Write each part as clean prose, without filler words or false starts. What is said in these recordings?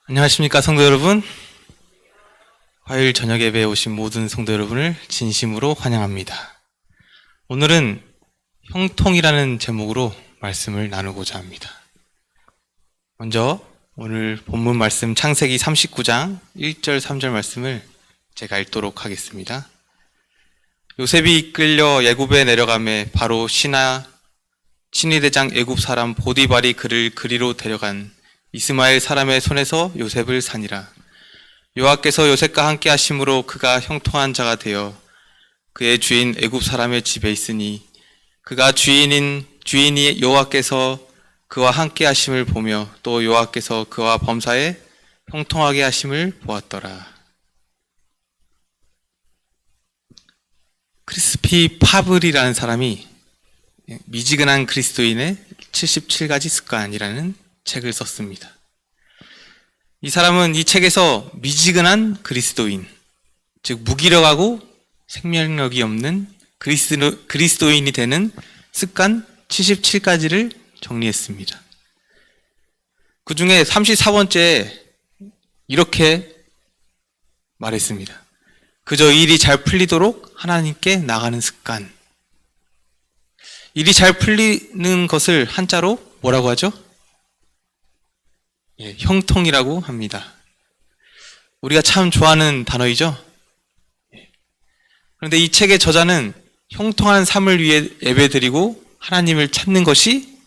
안녕하십니까 성도 여러분. 화요일 저녁 예배에 오신 모든 성도 여러분을 진심으로 환영합니다. 오늘은 형통이라는 제목으로 말씀을 나누고자 합니다. 먼저 오늘 본문 말씀 창세기 39장 1절 3절 말씀을 제가 읽도록 하겠습니다. 요셉이 이끌려 애굽에 내려가매 바로 신이 대장 애굽 사람 보디발이 그를 그리로 데려간 이스마엘 사람의 손에서 요셉을 사니라. 여호와께서 요셉과 함께 하심으로 그가 형통한 자가 되어 그의 주인 애굽 사람의 집에 있으니 그가 주인이 여호와께서 그와 함께 하심을 보며 또 여호와께서 그와 범사에 형통하게 하심을 보았더라. 크리스피 파블이라는 사람이 미지근한 그리스도인의 77가지 습관이라는 책을 썼습니다. 이 사람은 이 책에서 미지근한 그리스도인, 즉 무기력하고 생명력이 없는 그리스도인이 되는 습관 77가지를 정리했습니다. 그 중에 34번째에 이렇게 말했습니다. 그저 일이 잘 풀리도록 하나님께 나가는 습관. 일이 잘 풀리는 것을 한자로 뭐라고 하죠? 형통이라고 합니다. 우리가 참 좋아하는 단어이죠? 그런데 이 책의 저자는 형통한 삶을 위해 예배드리고 하나님을 찾는 것이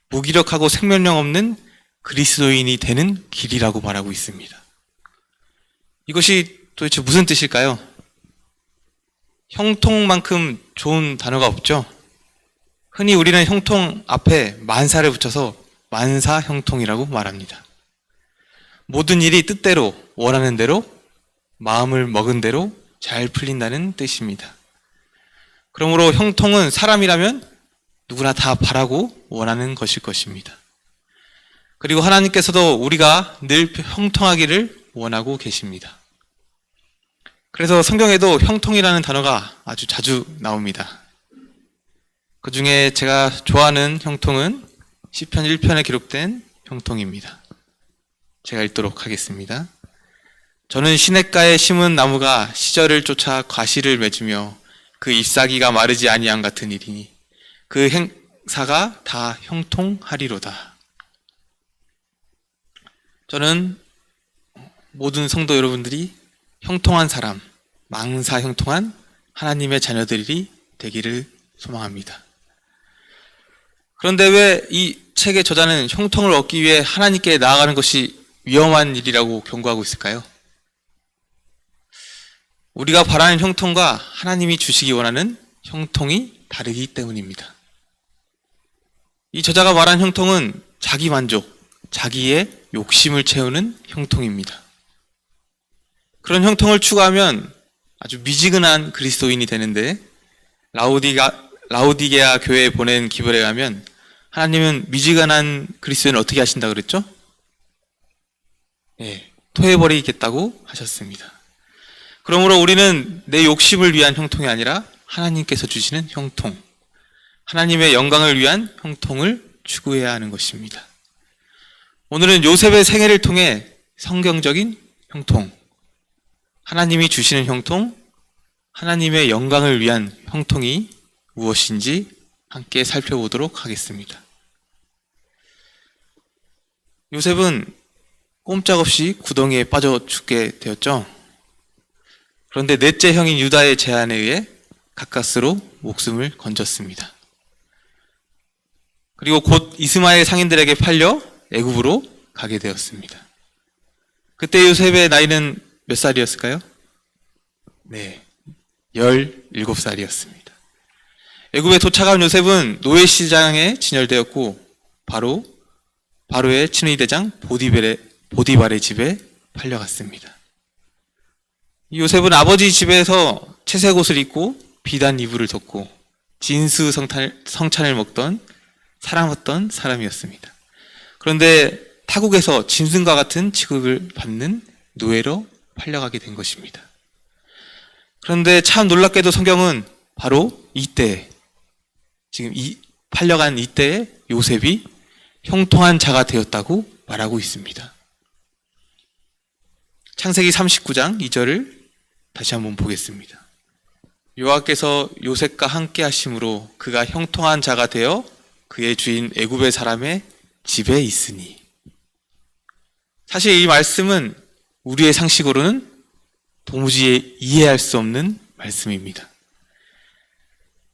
무기력하고 생명력 없는 그리스도인이 되는 길이라고 말하고 있습니다. 이것이 도대체 무슨 뜻일까요? 형통만큼 좋은 단어가 없죠? 흔히 우리는 형통 앞에 만사를 붙여서 만사형통이라고 말합니다. 모든 일이 뜻대로, 원하는 대로, 마음을 먹은 대로 잘 풀린다는 뜻입니다. 그러므로 형통은 사람이라면 누구나 다 바라고 원하는 것일 것입니다. 그리고 하나님께서도 우리가 늘 형통하기를 원하고 계십니다. 그래서 성경에도 형통이라는 단어가 아주 자주 나옵니다. 그 중에 제가 좋아하는 형통은 시편 1편에 기록된 형통입니다. 제가 읽도록 하겠습니다. 저는 시냇가에 심은 나무가 시절을 쫓아 과실을 맺으며 그 잎사귀가 마르지 아니함 같은 일이니 그 행사가 다 형통하리로다. 저는 모든 성도 여러분들이 형통한 사람, 망사 형통한 하나님의 자녀들이 되기를 소망합니다. 그런데 왜 이 책의 저자는 형통을 얻기 위해 하나님께 나아가는 것이 위험한 일이라고 경고하고 있을까요? 우리가 바라는 형통과 하나님이 주시기 원하는 형통이 다르기 때문입니다. 이 저자가 말한 형통은 자기 만족, 자기의 욕심을 채우는 형통입니다. 그런 형통을 추구하면 아주 미지근한 그리스도인이 되는데 라오디게아 교회에 보낸 기별에 가면 하나님은 미지근한 그리스도인을 어떻게 하신다고 그랬죠? 토해버리겠다고 하셨습니다. 그러므로 우리는 내 욕심을 위한 형통이 아니라 하나님께서 주시는 형통, 하나님의 영광을 위한 형통을 추구해야 하는 것입니다. 오늘은 요셉의 생애를 통해 성경적인 형통, 하나님이 주시는 형통, 하나님의 영광을 위한 형통이 무엇인지 함께 살펴보도록 하겠습니다. 요셉은 꼼짝없이 구덩이에 빠져 죽게 되었죠. 그런데 넷째 형인 유다의 제안에 의해 가까스로 목숨을 건졌습니다. 그리고 곧 이스마엘 상인들에게 팔려 애굽으로 가게 되었습니다. 그때 요셉의 나이는 몇 살이었을까요? 17살이었습니다. 애굽에 도착한 요셉은 노예시장에 진열되었고 바로의 친위 대장 보디발의 집에 팔려갔습니다. 요셉은 아버지 집에서 채색 옷을 입고 비단 이불을 덮고 진수 성찬을 먹던 사랑했던 사람이었습니다. 그런데 타국에서 짐승과 같은 취급을 받는 노예로 팔려가게 된 것입니다. 그런데 참 놀랍게도 성경은 바로 이때, 지금 팔려간 이때에 요셉이 형통한 자가 되었다고 말하고 있습니다. 창세기 39장 2절을 다시 한번 보겠습니다. 여호와께서 요셉과 함께 하심으로 그가 형통한 자가 되어 그의 주인 애굽의 사람의 집에 있으니. 사실 이 말씀은 우리의 상식으로는 도무지 이해할 수 없는 말씀입니다.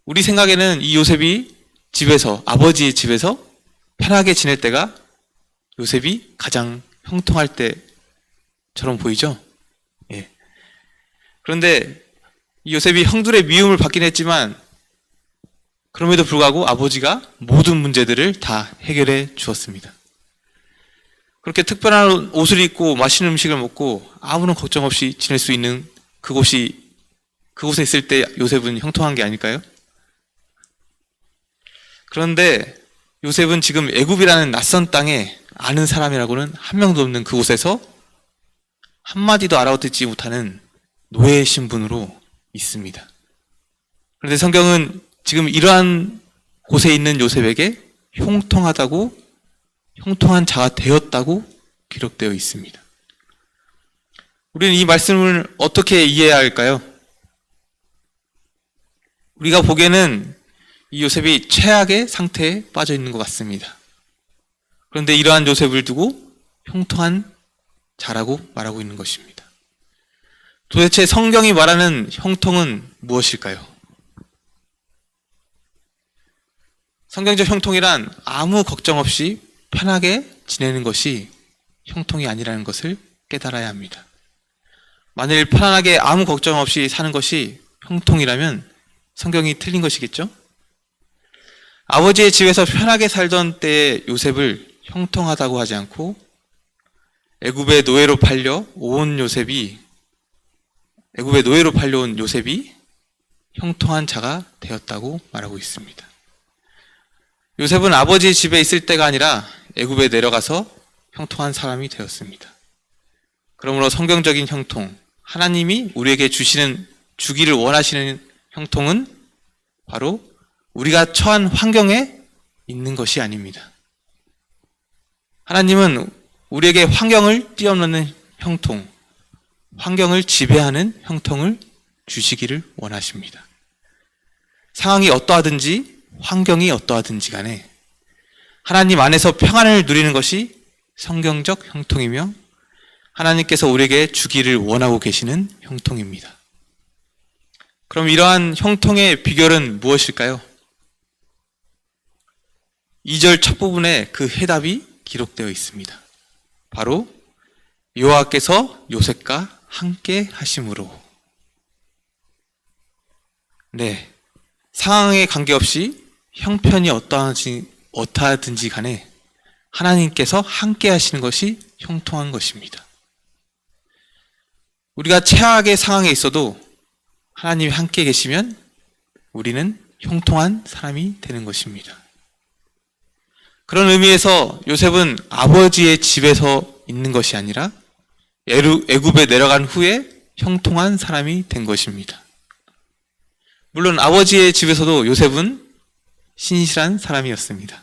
우리 생각에는 이 요셉이 집에서, 아버지의 집에서 편하게 지낼 때가 요셉이 가장 형통할 때처럼 보이죠? 예. 그런데 이 요셉이 형들의 미움을 받긴 했지만 그럼에도 불구하고 아버지가 모든 문제들을 다 해결해 주었습니다. 그렇게 특별한 옷을 입고 맛있는 음식을 먹고 아무런 걱정 없이 지낼 수 있는 그곳에 있을 때 요셉은 형통한 게 아닐까요? 그런데 요셉은 지금 애굽이라는 낯선 땅에 아는 사람이라고는 한 명도 없는 그곳에서 한마디도 알아듣지 못하는 노예 신분으로 있습니다. 그런데 성경은 지금 이러한 곳에 있는 요셉에게 형통한 자가 되었다고 기록되어 있습니다. 우리는 이 말씀을 어떻게 이해해야 할까요? 우리가 보기에는 이 요셉이 최악의 상태에 빠져 있는 것 같습니다. 그런데 이러한 요셉을 두고 형통한 자라고 말하고 있는 것입니다. 도대체 성경이 말하는 형통은 무엇일까요? 성경적 형통이란 아무 걱정 없이 편하게 지내는 것이 형통이 아니라는 것을 깨달아야 합니다. 만일 편안하게 아무 걱정 없이 사는 것이 형통이라면 성경이 틀린 것이겠죠? 아버지의 집에서 편하게 살던 때의 요셉을 형통하다고 하지 않고 애굽의 노예로 팔려온 요셉이 형통한 자가 되었다고 말하고 있습니다. 요셉은 아버지의 집에 있을 때가 아니라 애굽에 내려가서 형통한 사람이 되었습니다. 그러므로 성경적인 형통, 하나님이 우리에게 주기를 원하시는 형통은 바로 우리가 처한 환경에 있는 것이 아닙니다. 하나님은 우리에게 환경을 뛰어넘는 형통, 환경을 지배하는 형통을 주시기를 원하십니다. 상황이 어떠하든지 환경이 어떠하든지 간에 하나님 안에서 평안을 누리는 것이 성경적 형통이며 하나님께서 우리에게 주기를 원하고 계시는 형통입니다. 그럼 이러한 형통의 비결은 무엇일까요? 2절 첫 부분에 그 해답이 기록되어 있습니다. 바로 여호와께서 요셉과 함께 하심으로. 네, 상황에 관계없이 형편이 어떠하든지 간에 하나님께서 함께 하시는 것이 형통한 것입니다. 우리가 최악의 상황에 있어도 하나님이 함께 계시면 우리는 형통한 사람이 되는 것입니다. 그런 의미에서 요셉은 아버지의 집에서 있는 것이 아니라 애굽에 내려간 후에 형통한 사람이 된 것입니다. 물론 아버지의 집에서도 요셉은 신실한 사람이었습니다.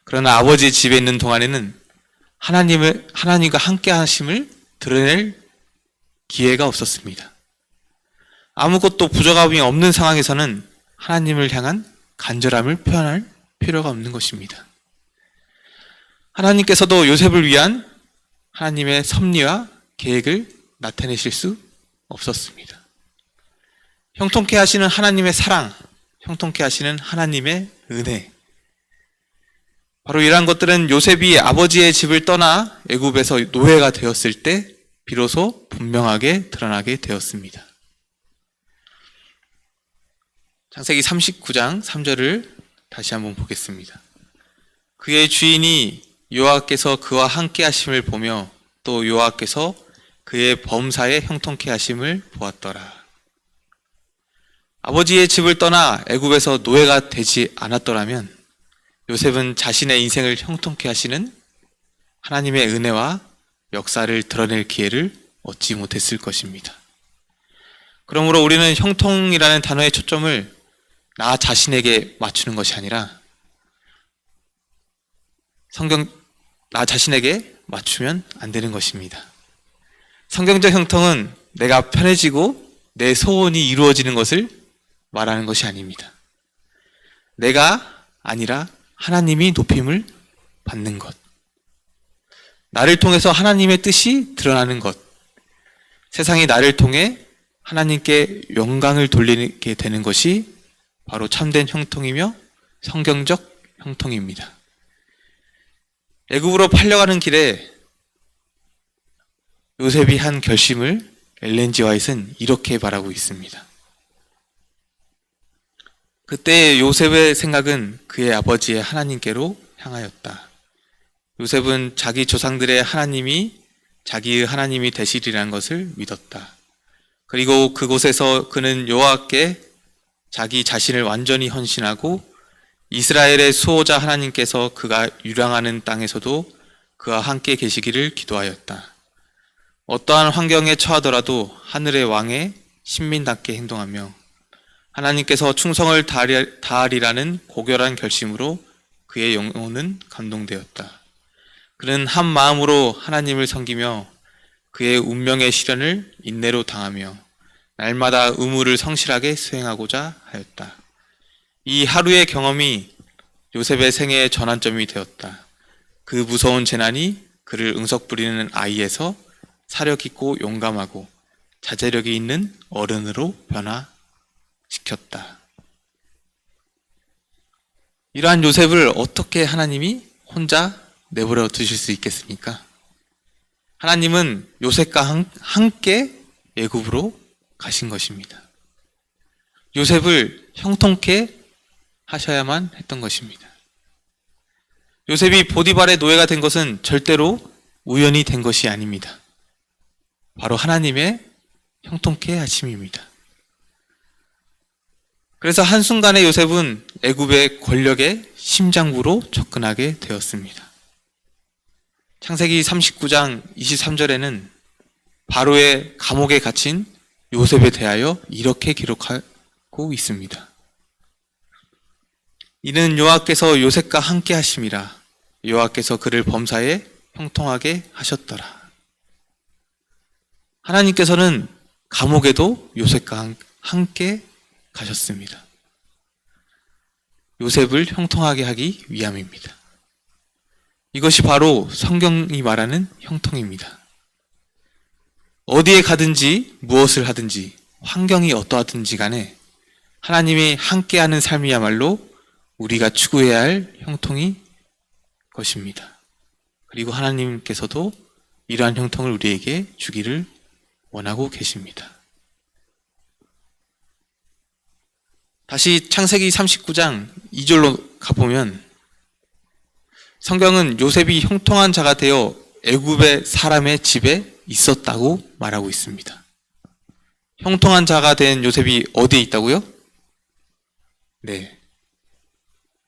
그러나 아버지의 집에 있는 동안에는 하나님과 함께 하심을 드러낼 기회가 없었습니다. 아무것도 부족함이 없는 상황에서는 하나님을 향한 간절함을 표현할 필요가 없는 것입니다. 하나님께서도 요셉을 위한 하나님의 섭리와 계획을 나타내실 수 없었습니다. 형통케 하시는 하나님의 사랑, 형통케 하시는 하나님의 은혜, 바로 이러한 것들은 요셉이 아버지의 집을 떠나 애굽에서 노예가 되었을 때 비로소 분명하게 드러나게 되었습니다. 창세기 39장 3절을 다시 한번 보겠습니다. 그의 주인이 여호와께서 그와 함께 하심을 보며 또 여호와께서 그의 범사에 형통케 하심을 보았더라. 아버지의 집을 떠나 애굽에서 노예가 되지 않았더라면 요셉은 자신의 인생을 형통케 하시는 하나님의 은혜와 역사를 드러낼 기회를 얻지 못했을 것입니다. 그러므로 우리는 형통이라는 단어의 초점을 나 자신에게 맞추는 것이 아니라 나 자신에게 맞추면 안 되는 것입니다. 성경적 형통은 내가 편해지고 내 소원이 이루어지는 것을 말하는 것이 아닙니다. 내가 아니라 하나님이 높임을 받는 것. 나를 통해서 하나님의 뜻이 드러나는 것. 세상이 나를 통해 하나님께 영광을 돌리게 되는 것이 바로 참된 형통이며 성경적 형통입니다. 애굽으로 팔려가는 길에 요셉이 한 결심을 엘렌 G. 화이트는 이렇게 말하고 있습니다. 그때 요셉의 생각은 그의 아버지의 하나님께로 향하였다. 요셉은 자기 조상들의 하나님이 자기의 하나님이 되시리라는 것을 믿었다. 그리고 그곳에서 그는 여호와께 자기 자신을 완전히 헌신하고 이스라엘의 수호자 하나님께서 그가 유랑하는 땅에서도 그와 함께 계시기를 기도하였다. 어떠한 환경에 처하더라도 하늘의 왕의 신민답게 행동하며 하나님께서 충성을 다하리라는 고결한 결심으로 그의 영혼은 감동되었다. 그는 한 마음으로 하나님을 섬기며 그의 운명의 시련을 인내로 당하며 날마다 의무를 성실하게 수행하고자 하였다. 이 하루의 경험이 요셉의 생애의 전환점이 되었다. 그 무서운 재난이 그를 응석부리는 아이에서 사력 있고 용감하고 자제력이 있는 어른으로 변화시켰다. 이러한 요셉을 어떻게 하나님이 혼자 내버려 두실 수 있겠습니까? 하나님은 요셉과 함께 애굽으로 가신 것입니다. 요셉을 형통케 하셔야만 했던 것입니다. 요셉이 보디발의 노예가 된 것은 절대로 우연히 된 것이 아닙니다. 바로 하나님의 형통케 하심입니다. 그래서 한순간에 요셉은 애굽의 권력의 심장부로 접근하게 되었습니다. 창세기 39장 23절에는 바로의 감옥에 갇힌 요셉에 대하여 이렇게 기록하고 있습니다. 이는 여호와께서 요셉과 함께 하심이라 여호와께서 그를 범사에 형통하게 하셨더라. 하나님께서는 감옥에도 요셉과 함께 가셨습니다. 요셉을 형통하게 하기 위함입니다. 이것이 바로 성경이 말하는 형통입니다. 어디에 가든지 무엇을 하든지 환경이 어떠하든지 간에 하나님이 함께하는 삶이야말로 우리가 추구해야 할 형통이 것입니다. 그리고 하나님께서도 이러한 형통을 우리에게 주기를 원하고 계십니다. 다시 창세기 39장 2절로 가보면 성경은 요셉이 형통한 자가 되어 애굽의 사람의 집에 있었다고 말하고 있습니다. 형통한 자가 된 요셉이 어디에 있다고요? 네,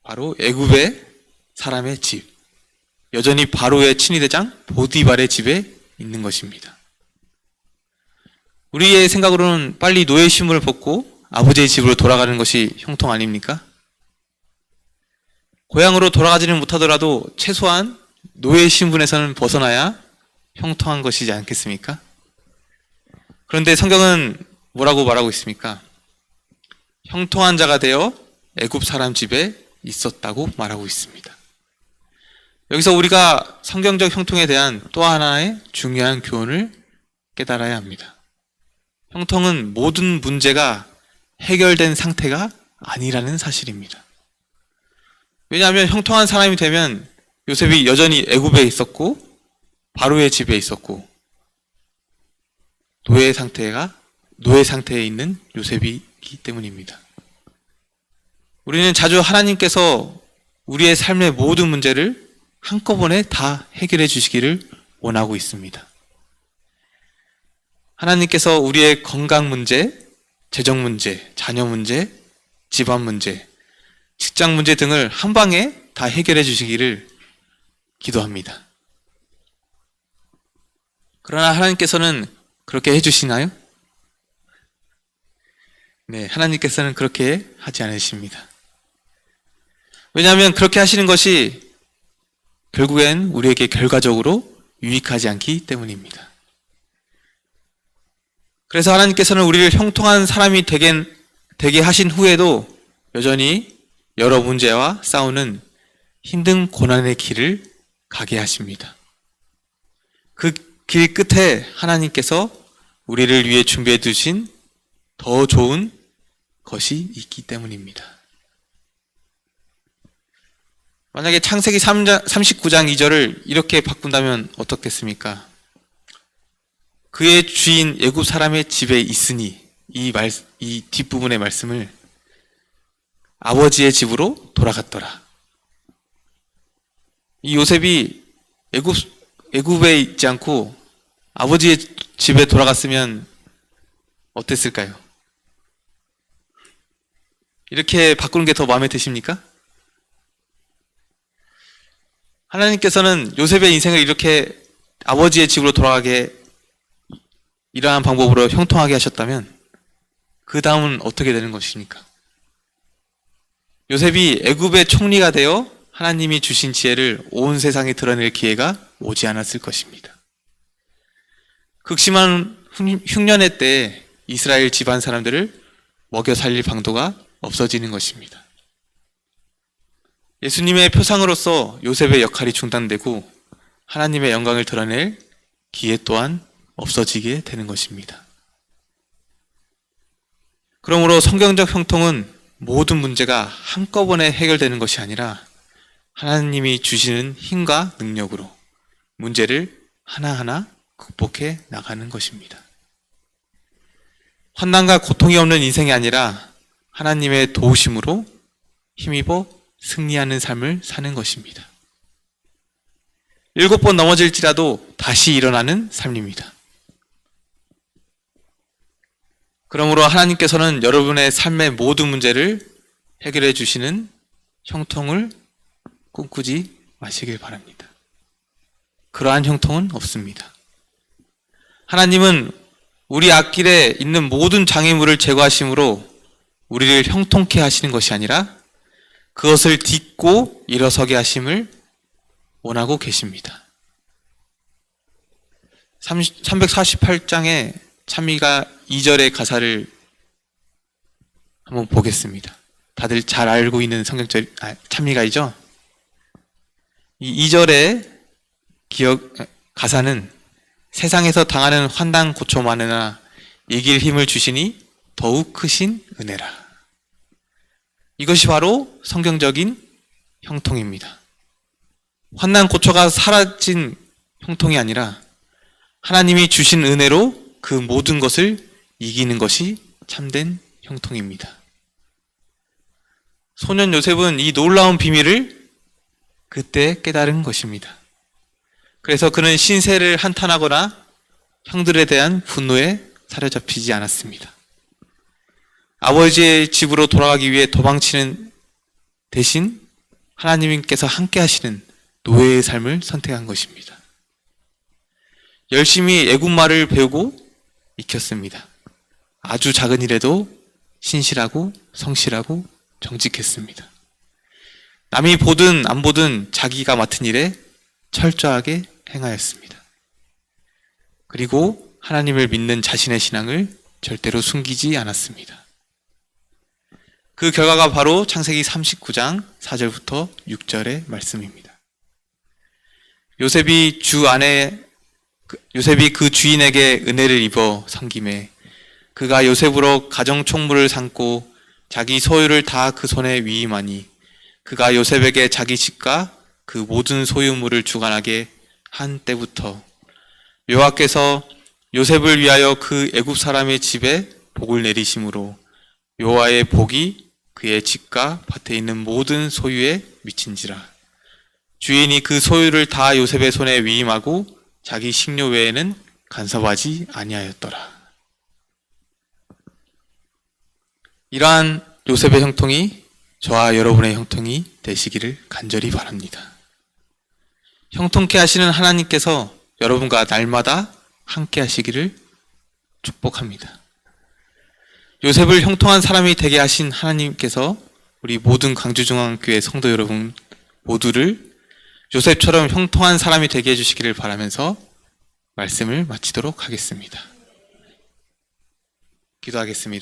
바로 애굽의 사람의 집, 여전히 바로의 친위대장 보디발의 집에 있는 것입니다. 우리의 생각으로는 빨리 노예 신분을 벗고 아버지의 집으로 돌아가는 것이 형통 아닙니까? 고향으로 돌아가지는 못하더라도 최소한 노예 신분에서는 벗어나야 형통한 것이지 않겠습니까? 그런데 성경은 뭐라고 말하고 있습니까? 형통한 자가 되어 애굽 사람 집에 있었다고 말하고 있습니다. 여기서 우리가 성경적 형통에 대한 또 하나의 중요한 교훈을 깨달아야 합니다. 형통은 모든 문제가 해결된 상태가 아니라는 사실입니다. 왜냐하면 형통한 사람이 되면 요셉이 여전히 애굽에 있었고 바로의 집에 있었고 노예 상태에 있는 요셉이기 때문입니다. 우리는 자주 하나님께서 우리의 삶의 모든 문제를 한꺼번에 다 해결해 주시기를 원하고 있습니다. 하나님께서 우리의 건강 문제, 재정 문제, 자녀 문제, 집안 문제, 직장 문제 등을 한 방에 다 해결해 주시기를 기도합니다. 그러나 하나님께서는 그렇게 해주시나요? 네, 하나님께서는 그렇게 하지 않으십니다. 왜냐하면 그렇게 하시는 것이 결국엔 우리에게 결과적으로 유익하지 않기 때문입니다. 그래서 하나님께서는 우리를 형통한 사람이 되게 하신 후에도 여전히 여러 문제와 싸우는 힘든 고난의 길을 가게 하십니다. 그 길 끝에 하나님께서 우리를 위해 준비해 두신 더 좋은 것이 있기 때문입니다. 만약에 창세기 39장 2절을 이렇게 바꾼다면 어떻겠습니까? 그의 주인 애굽 사람의 집에 있으니, 이 뒷부분의 말씀을 아버지의 집으로 돌아갔더라. 이 요셉이 애굽에 있지 않고 아버지의 집에 돌아갔으면 어땠을까요? 이렇게 바꾸는 게 더 마음에 드십니까? 하나님께서는 요셉의 인생을 이렇게 아버지의 집으로 돌아가게 이러한 방법으로 형통하게 하셨다면 그 다음은 어떻게 되는 것입니까? 요셉이 애굽의 총리가 되어 하나님이 주신 지혜를 온 세상에 드러낼 기회가 오지 않았을 것입니다. 극심한 흉년의 때에 이스라엘 집안 사람들을 먹여 살릴 방도가 없어지는 것입니다. 예수님의 표상으로서 요셉의 역할이 중단되고 하나님의 영광을 드러낼 기회 또한 없어지게 되는 것입니다. 그러므로 성경적 형통은 모든 문제가 한꺼번에 해결되는 것이 아니라 하나님이 주시는 힘과 능력으로 문제를 하나하나 극복해 나가는 것입니다. 환난과 고통이 없는 인생이 아니라 하나님의 도우심으로 힘입어 승리하는 삶을 사는 것입니다. 7번 넘어질지라도 다시 일어나는 삶입니다. 그러므로 하나님께서는 여러분의 삶의 모든 문제를 해결해 주시는 형통을 꿈꾸지 마시길 바랍니다. 그러한 형통은 없습니다. 하나님은 우리 앞길에 있는 모든 장애물을 제거하심으로 우리를 형통케 하시는 것이 아니라 그것을 딛고 일어서게 하심을 원하고 계십니다. 348장에 찬미가 2절의 가사를 한번 보겠습니다. 다들 잘 알고 있는 찬미가이죠? 이 2절의 가사는 세상에서 당하는 환난 고초 많으나 이길 힘을 주시니 더욱 크신 은혜라. 이것이 바로 성경적인 형통입니다. 환난 고초가 사라진 형통이 아니라 하나님이 주신 은혜로 그 모든 것을 이기는 것이 참된 형통입니다. 소년 요셉은 이 놀라운 비밀을 그때 깨달은 것입니다. 그래서 그는 신세를 한탄하거나 형들에 대한 분노에 사로잡히지 않았습니다. 아버지의 집으로 돌아가기 위해 도망치는 대신 하나님께서 함께 하시는 노예의 삶을 선택한 것입니다. 열심히 애국말을 배우고 익혔습니다. 아주 작은 일에도 신실하고 성실하고 정직했습니다. 남이 보든 안 보든 자기가 맡은 일에 철저하게 행하였습니다. 그리고 하나님을 믿는 자신의 신앙을 절대로 숨기지 않았습니다. 그 결과가 바로 창세기 39장 4절부터 6절의 말씀입니다. 요셉이 그 주인에게 은혜를 입어 섬김에 그가 요셉으로 가정 총무를 삼고 자기 소유를 다 그 손에 위임하니 그가 요셉에게 자기 집과 그 모든 소유물을 주관하게 한 때부터 여호와께서 요셉을 위하여 그 애굽 사람의 집에 복을 내리심으로 여호와의 복이 그의 집과 밭에 있는 모든 소유에 미친지라. 주인이 그 소유를 다 요셉의 손에 위임하고 자기 식료 외에는 간섭하지 아니하였더라. 이러한 요셉의 형통이 저와 여러분의 형통이 되시기를 간절히 바랍니다. 형통케 하시는 하나님께서 여러분과 날마다 함께 하시기를 축복합니다. 요셉을 형통한 사람이 되게 하신 하나님께서 우리 모든 광주중앙교회 성도 여러분 모두를 요셉처럼 형통한 사람이 되게 해주시기를 바라면서 말씀을 마치도록 하겠습니다. 기도하겠습니다.